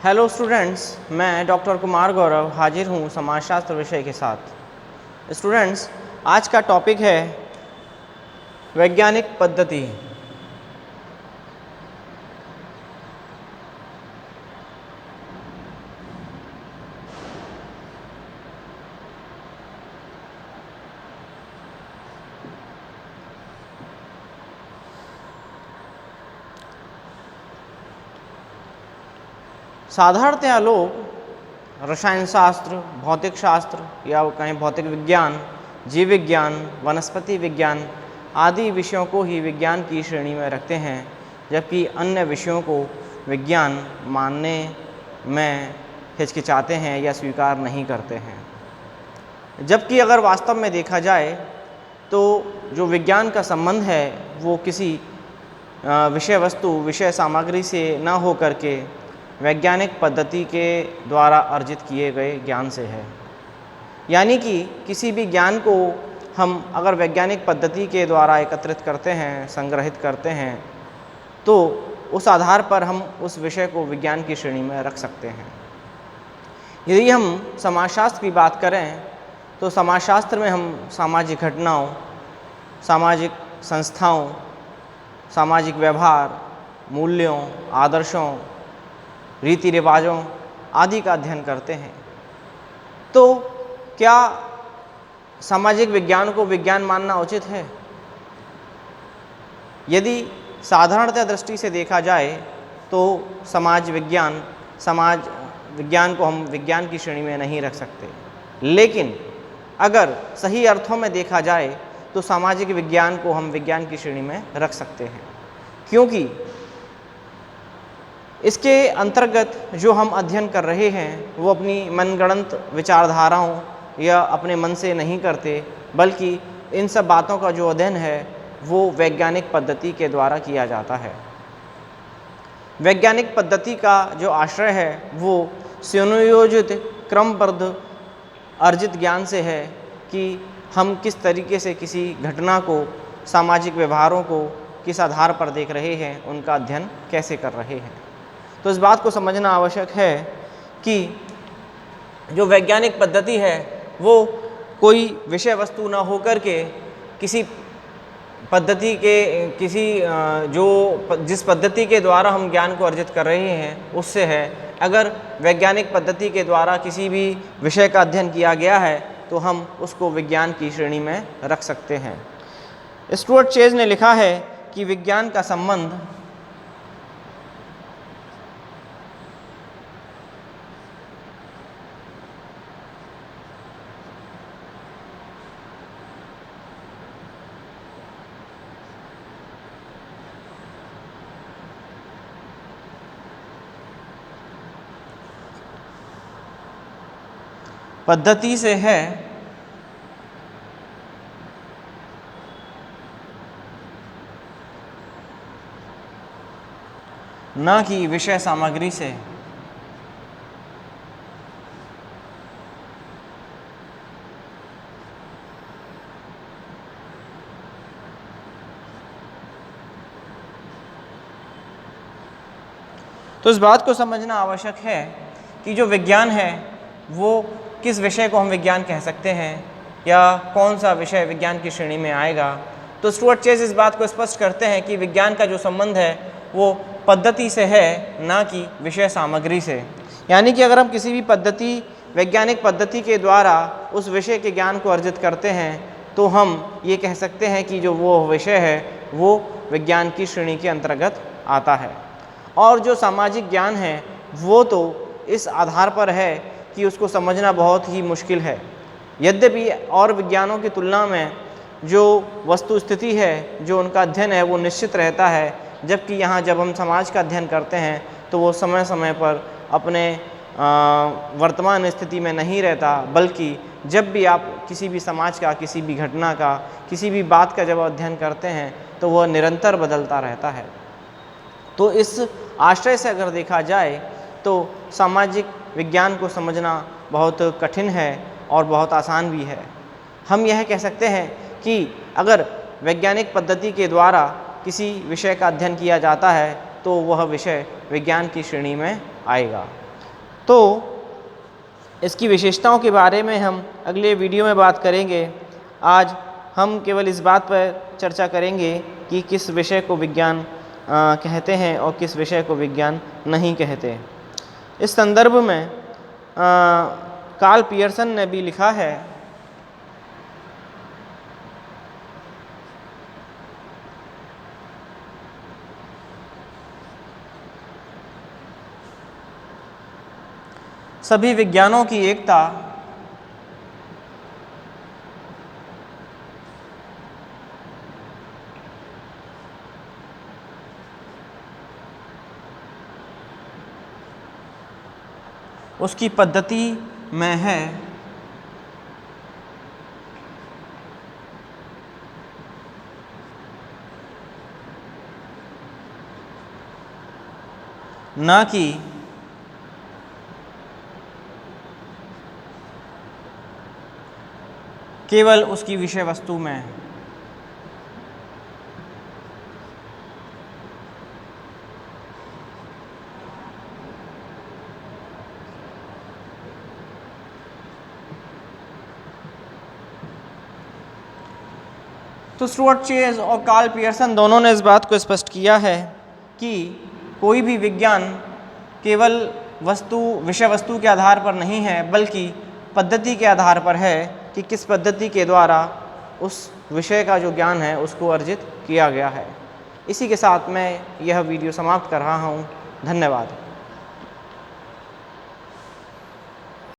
Hello students, मैं doctor Kumar Gaurav हाजिर हूँ समाजशास्त्र विषय के साथ। स्टूडेंट्स, आज का टॉपिक है वैज्ञानिक पद्धति। साधारणतया लोग रसायन शास्त्र, भौतिक शास्त्र या कहें भौतिक विज्ञान, जीव विज्ञान, वनस्पति विज्ञान आदि विषयों को ही विज्ञान की श्रेणी में रखते हैं, जबकि अन्य विषयों को विज्ञान मानने में हिचकिचाते हैं या स्वीकार नहीं करते हैं। जबकि अगर वास्तव में देखा जाए तो जो विज्ञान का संबंध है वो किसी विषय वस्तु, विषय सामग्री से न हो करके वैज्ञानिक पद्धति के द्वारा अर्जित किए गए ज्ञान से है। यानी कि किसी भी ज्ञान को हम अगर वैज्ञानिक पद्धति के द्वारा एकत्रित करते हैं, संग्रहित करते हैं, तो उस आधार पर हम उस विषय को विज्ञान की श्रेणी में रख सकते हैं। यदि हम समाजशास्त्र की बात करें तो समाजशास्त्र में हम सामाजिक घटनाओं, सामाजिक संस्थाओं, सामाजिक व्यवहार, मूल्यों, आदर्शों, रीति रिवाजों आदि का अध्ययन करते हैं। तो क्या सामाजिक विज्ञान को विज्ञान मानना उचित है? यदि साधारणतः दृष्टि से देखा जाए तो समाज विज्ञान को हम विज्ञान की श्रेणी में नहीं रख सकते। लेकिन अगर सही अर्थों में देखा जाए तो सामाजिक विज्ञान को हम विज्ञान की श्रेणी में रख सकते हैं, क्योंकि इसके अंतर्गत जो हम अध्ययन कर रहे हैं वो अपनी मनगढ़ंत विचारधाराओं या अपने मन से नहीं करते, बल्कि इन सब बातों का जो अध्ययन है वो वैज्ञानिक पद्धति के द्वारा किया जाता है। वैज्ञानिक पद्धति का जो आश्रय है वो सुनियोजित, क्रमबद्ध अर्जित ज्ञान से है कि हम किस तरीके से किसी घटना को, सामाजिक व्यवहारों को किस आधार पर देख रहे हैं, उनका अध्ययन कैसे कर रहे हैं। तो इस बात को समझना आवश्यक है कि जो वैज्ञानिक पद्धति है वो कोई विषय वस्तु न होकर के किसी पद्धति के जिस पद्धति के द्वारा हम ज्ञान को अर्जित कर रहे हैं उससे है। अगर वैज्ञानिक पद्धति के द्वारा किसी भी विषय का अध्ययन किया गया है तो हम उसको विज्ञान की श्रेणी में रख सकते हैं। स्टुअर्ट चेज ने लिखा है कि विज्ञान का संबंध पद्धति से है, न कि विषय सामग्री से। तो इस बात को समझना आवश्यक है कि जो विज्ञान है वो किस विषय को हम विज्ञान कह सकते हैं या कौन सा विषय विज्ञान की श्रेणी में आएगा। तो स्टुअर्ट चेज इस बात को स्पष्ट करते हैं कि विज्ञान का जो संबंध है वो पद्धति से है, ना कि विषय सामग्री से। यानी कि अगर हम किसी भी वैज्ञानिक पद्धति के द्वारा उस विषय के ज्ञान को अर्जित करते हैं तो हम ये कह सकते हैं कि जो वो विषय है वो विज्ञान की श्रेणी के अंतर्गत आता है। और जो सामाजिक ज्ञान है वो तो इस आधार पर है कि उसको समझना बहुत ही मुश्किल है। यद्यपि और विज्ञानों की तुलना में जो वस्तु स्थिति है, जो उनका अध्ययन है वो निश्चित रहता है, जबकि यहाँ जब हम समाज का अध्ययन करते हैं तो वो समय समय पर अपने वर्तमान स्थिति में नहीं रहता, बल्कि जब भी आप किसी भी समाज का, किसी भी घटना का, किसी भी बात का जब अध्ययन करते हैं तो वह निरंतर बदलता रहता है। तो इस आश्रय से अगर देखा जाए तो सामाजिक विज्ञान को समझना बहुत कठिन है और बहुत आसान भी है। हम यह कह सकते हैं कि अगर वैज्ञानिक पद्धति के द्वारा किसी विषय का अध्ययन किया जाता है तो वह विषय विज्ञान की श्रेणी में आएगा। तो इसकी विशेषताओं के बारे में हम अगले वीडियो में बात करेंगे। आज हम केवल इस बात पर चर्चा करेंगे कि किस विषय को विज्ञान कहते हैं और किस विषय को विज्ञान नहीं कहते। इस संदर्भ में कार्ल पियर्सन ने भी लिखा है सभी विज्ञानों की एकता उसकी पद्धति में है, न कि केवल उसकी विषय वस्तु में। तो स्टुअर्ट चेज और कार्ल पियर्सन दोनों ने इस बात को स्पष्ट किया है कि कोई भी विज्ञान केवल विषय वस्तु के आधार पर नहीं है, बल्कि पद्धति के आधार पर है कि किस पद्धति के द्वारा उस विषय का जो ज्ञान है उसको अर्जित किया गया है। इसी के साथ मैं यह वीडियो समाप्त कर रहा हूँ। धन्यवाद।